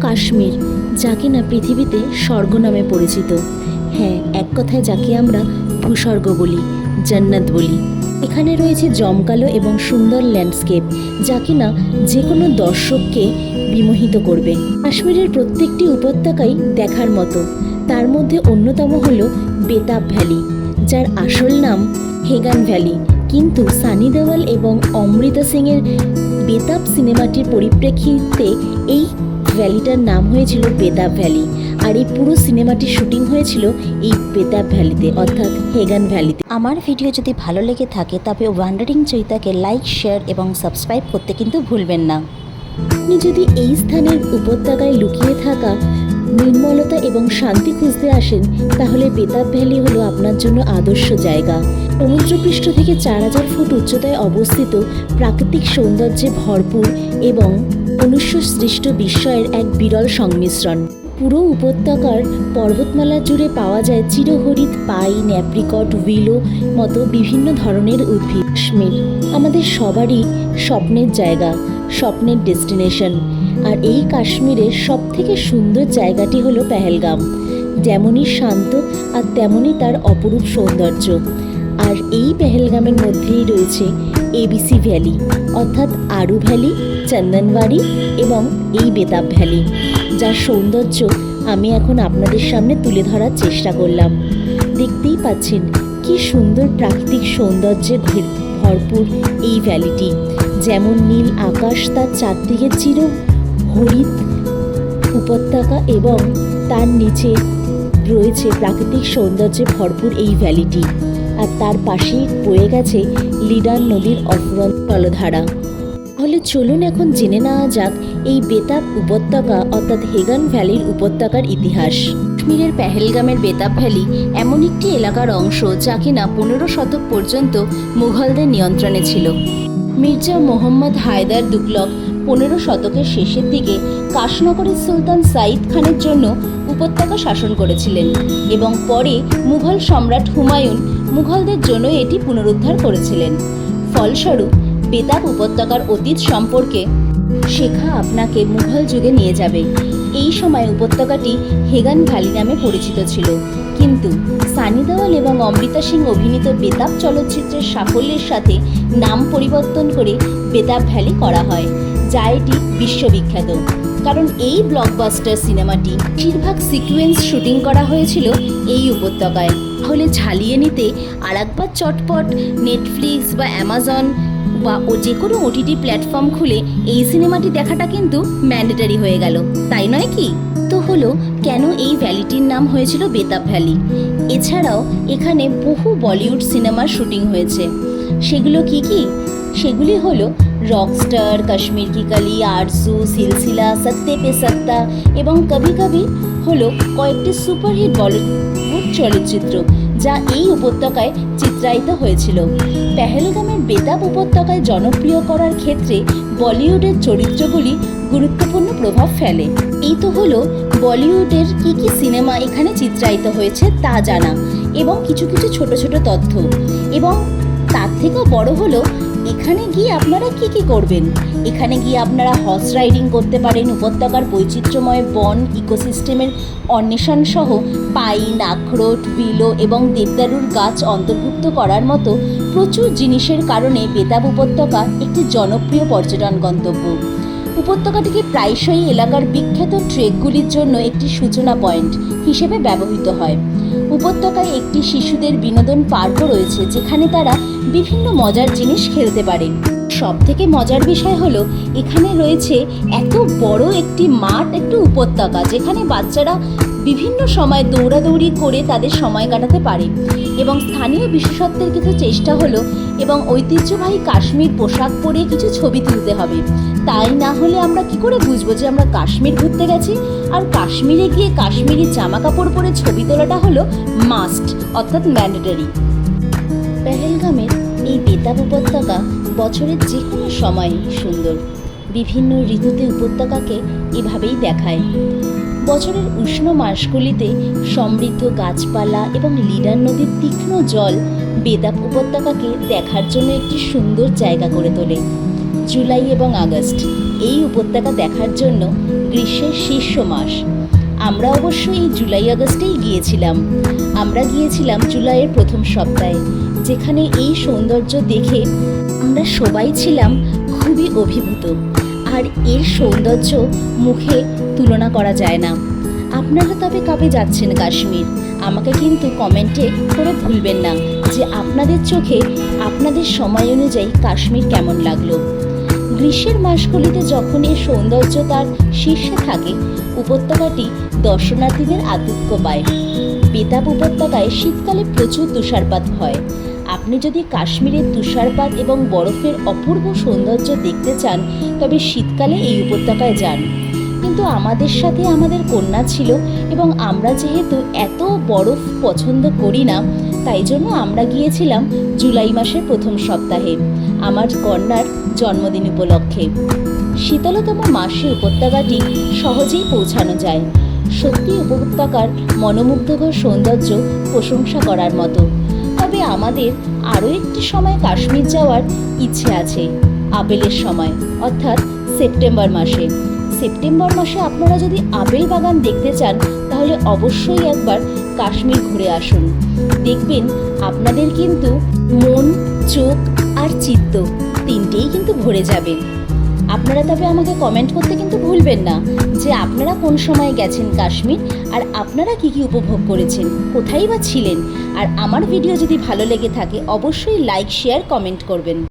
কাশ্মীর, যা কিনা পৃথিবীতে স্বর্গ নামে পরিচিত। হ্যাঁ, এক কথায় যাকে আমরা ভূস্বর্গ বলি, জান্নাত বলি। এখানে রয়েছে জমকালো এবং সুন্দর ল্যান্ডস্কেপ, যা কিনা যে কোনো দর্শককে বিমোহিত করবে। কাশ্মীরের প্রত্যেকটি উপত্যকাই দেখার মতো। তার মধ্যে অন্যতম হল বেতাব ভ্যালি, যার আসল নাম হেগান ভ্যালি। কিন্তু সানি দেওয়াল এবং অমৃতা সিংয়ের বেতাব সিনেমাটির পরিপ্রেক্ষিতে এই ভ্যালিটার নাম হয়েছিল বেতাব ভ্যালি। আর এই পুরো সিনেমাটির শুটিং হয়েছিল এই বেতাব ভ্যালিতে, অর্থাৎ হেগান ভ্যালিতে। আমার ভিডিও যদি ভালো লেগে থাকে তবে ওয়ান্ডারিং চৈতাকে লাইক, শেয়ার এবং সাবস্ক্রাইব করতে কিন্তু ভুলবেন না। আপনি যদি এই স্থানের উপত্যকায় লুকিয়ে থাকা নির্মলতা এবং শান্তি খুঁজতে আসেন, তাহলে বেতাব ভ্যালি হলো আপনার জন্য আদর্শ জায়গা। সমুদ্রপৃষ্ঠ থেকে 4000 ফুট উচ্চতায় অবস্থিত, প্রাকৃতিক সৌন্দর্যে ভরপুর এবং মনুষ্য সৃষ্ট বিস্ময়ের এক বিরল সংমিশ্রণ। পুরো উপত্যকার পর্বতমালা জুড়ে পাওয়া যায় চিরহরিৎ পাইন, অ্যাপ্রিকট, উইলো মতো বিভিন্ন ধরনের উদ্ভিদ। কাশ্মীর আমাদের সবারই স্বপ্নের জায়গা, স্বপ্নের ডেস্টিনেশন। আর এই কাশ্মীরের সবথেকে সুন্দর জায়গাটি হলো পেহেলগাম। যেমনই শান্ত আর তেমনই তার অপরূপ সৌন্দর্য। আর এই পেহেলগামের মধ্যেই রয়েছে এবিসি ভ্যালি, অর্থাৎ আরু ভ্যালি, চন্দনবাড়ি এবং এই বেতাব ভ্যালি, যার সৌন্দর্য আমি এখন আপনাদের সামনে তুলে ধরার চেষ্টা করলাম। দেখতেই পাচ্ছেন কি সুন্দর প্রাকৃতিক সৌন্দর্যে ভরপুর এই ভ্যালিটি। যেমন নীল আকাশ, তার চারদিকে চির হরিৎ উপত্যকা এবং তার নিচে রয়েছে প্রাকৃতিক সৌন্দর্যে ভরপুর এই ভ্যালিটি। আর তার পাশেই বয়ে গেছে লিডার নদীর অফুরন্ত জলধারা। তাহলে চলুন এখন জেনে নেওয়া যাক এই বেতাব উপত্যকা অর্থাৎ হেগান ভ্যালির উপত্যকার ইতিহাস। কাশ্মীরের পেহেলগামের বেতাব ভ্যালি এমন একটি এলাকার অংশ যা কিনা 15 শতক পর্যন্ত মুঘলদের নিয়ন্ত্রণে ছিল। মির্জা মোহাম্মদ হায়দার দুগলক 15 শতকের শেষের দিকে কাশনগরের সুলতান সাইদ খানের জন্য উপত্যকা শাসন করেছিলেন এবং পরে মুঘল সম্রাট হুমায়ুন মুঘলদের জন্য এটি পুনরুদ্ধার করেছিলেন। ফলস্বরূপ বেতাব উপত্যকার অতীত সম্পর্কে শেখা আপনাকে মুঘল যুগে নিয়ে যাবে। এই সময় উপত্যকাটি হেগান ভ্যালি নামে পরিচিত ছিল, কিন্তু সানি দেওয়াল এবং অমৃতা সিং অভিনীত বেতাব চলচ্চিত্রের সাফল্যের সাথে নাম পরিবর্তন করে বেতাব ভ্যালি করা হয়, যা এটি বিশ্ববিখ্যাত। কারণ এই ব্লকবাস্টার সিনেমাটি বেশিরভাগ সিকোয়েন্স শুটিং করা হয়েছিল এই উপত্যকায়। তাহলে ঝালিয়ে নিতে আরেকবার চটপট নেটফ্লিক্স বা অ্যামাজন বা যে কোনো ওটিটি প্ল্যাটফর্ম খুলে এই সিনেমাটি দেখাটা কিন্তু ম্যান্ডেটারি হয়ে গেল, তাই নয় কি? তো হলো কেন এই ভ্যালিটির নাম হয়েছিল বেতাব ভ্যালি। এছাড়াও এখানে বহু বলিউড সিনেমার শুটিং হয়েছে। সেগুলো কি কি? সেগুলি হলো রকস্টার, কাশ্মীর কি কালি, আরজু, সিলসিলা, সত্তে পে সত্তা এবং কভি কভি হলো কয়েকটি সুপারহিট বলিউড চলচ্চিত্র যা এই উপত্যকায় চিত্রায়িত হয়েছিল। পেহেলগামের বেতাব উপত্যকায় জনপ্রিয় করার ক্ষেত্রে বলিউডের চরিত্রগুলি গুরুত্বপূর্ণ প্রভাব ফেলে। এই তো হলো বলিউডের কি কি সিনেমা এখানে চিত্রায়িত হয়েছে তা জানা এবং কিছু কিছু ছোট ছোট তথ্য। এবং তার থেকেও বড় হলো এখানে গিয়ে আপনারা কি কি করবেন। এখানে গিয়ে আপনারা হর্স রাইডিং করতে পারেন, উপত্যকার বৈচিত্র্যময় বন ইকোসিস্টেমের অন্বেষণ সহ পাইন, আখরোট, উইলো এবং দেবদারুর গাছ অন্তর্ভুক্ত করার মতো প্রচুর জিনিসের কারণে বেতাব উপত্যকা একটি জনপ্রিয় পর্যটন গন্তব্য। উপত্যকাটিকে প্রায়শই এলাকার বিখ্যাত ট্রেকগুলির জন্য একটি সূচনা পয়েন্ট হিসেবে ব্যবহৃত হয়। উপত্যকায় একটি শিশুদের বিনোদন পার্কও রয়েছে, যেখানে তারা বিভিন্ন মজার জিনিস খেলতে পারে। সব থেকে মজার বিষয় হলো এখানে রয়েছে এত বড় একটি মাঠ, একটি উপত্যকা, যেখানে বাচ্চারা বিভিন্ন সময় দৌড়াদৌড়ি করে তাদের সময় কাটাতে পারে। এবং স্থানীয় বিশেষত্বের কিছু চেষ্টা হলো এবং ঐতিহ্যবাহী কাশ্মীর পোশাক পরে কিছু ছবি তুলতে হবে। তাই না হলে আমরা কি করে বুঝবো যে আমরা কাশ্মীর ঘুরতে গেছি? আর কাশ্মীরে গিয়ে কাশ্মীরি জামা কাপড় পরে ছবি তোলাটা হলো মাস্ট, অর্থাৎ ম্যান্ডেটরি। পেহেলগামের এই বেতাব উপত্যকা বছরের যে কোনো সময় সুন্দর। বিভিন্ন ঋতুতে উপত্যকাকে এভাবেই দেখায়। বছরের উষ্ণ মাসগুলিতে সমৃদ্ধ গাছপালা এবং লিডার নদীর তীক্ষ্ণ জল বেতাব উপত্যকাকে দেখার জন্য একটি সুন্দর জায়গা করে তোলে। জুলাই এবং আগস্ট এই উপত্যকা দেখার জন্য গ্রীষ্মের শীর্ষ মাস। আমরা অবশ্য এই জুলাই আগস্টেই গিয়েছিলাম। আমরা গিয়েছিলাম জুলাইয়ের প্রথম সপ্তাহে, যেখানে এই সৌন্দর্য দেখে আমরা সবাই ছিলাম খুবই অভিভূত। আর এর সৌন্দর্য মুখে তুলনা করা যায় না। আপনারা তবে কবে যাচ্ছেন কাশ্মীর? আমাকে কিন্তু কমেন্টে করে ভুলবেন না যে আপনাদের চোখে আপনাদের সময় অনুযায়ী কাশ্মীর কেমন লাগলো। গ্রীষ্মের মাসগুলিতে যখন এর সৌন্দর্য তার শীর্ষে থাকে, উপত্যকাটি দর্শনার্থীদের আধিক্য পায়। বেতাব উপত্যকায় শীতকালে প্রচুর তুষারপাত হয়। আপনি যদি কাশ্মীরের তুষারপাত এবং বরফের অপূর্ব সৌন্দর্য দেখতে চান তবে শীতকালে এই উপত্যকায় যান। কিন্তু আমাদের সাথে আমাদের কন্যা ছিল এবং আমরা যেহেতু এত বরফ পছন্দ করি না, তাই জন্য আমরা গিয়েছিলাম জুলাই মাসের প্রথম সপ্তাহে, আমার কন্যার জন্মদিন উপলক্ষে। শীতলতম মাসে উপত্যকাটি সহজেই পৌঁছানো যায়। সত্যি উপত্যকার মনোমুগ্ধকর সৌন্দর্য প্রশংসা করার মতো। তবে আমাদের আরও একটি সময় কাশ্মীর যাওয়ার ইচ্ছে আছে, আপেলের সময়, অর্থাৎ সেপ্টেম্বর মাসে। সেপ্টেম্বর মাসে আপনারা যদি আপেল বাগান দেখতে চান তাহলে অবশ্যই একবার কাশ্মীর ঘুরে আসুন। দেখবেন আপনাদের কিন্তু মন, চোখ আর চিত্ত তিনটেই কিন্তু ভরে যাবে। আপনারা তবে আমাকে কমেন্ট করতে কিন্তু ভুলবেন না যে আপনারা কোন সময় গেছেন কাশ্মীর আর আপনারা কি কি উপভোগ করেছেন, কোথায় বা ছিলেন। আর আমার ভিডিও যদি ভালো লেগে থাকে অবশ্যই লাইক, শেয়ার, কমেন্ট করবেন।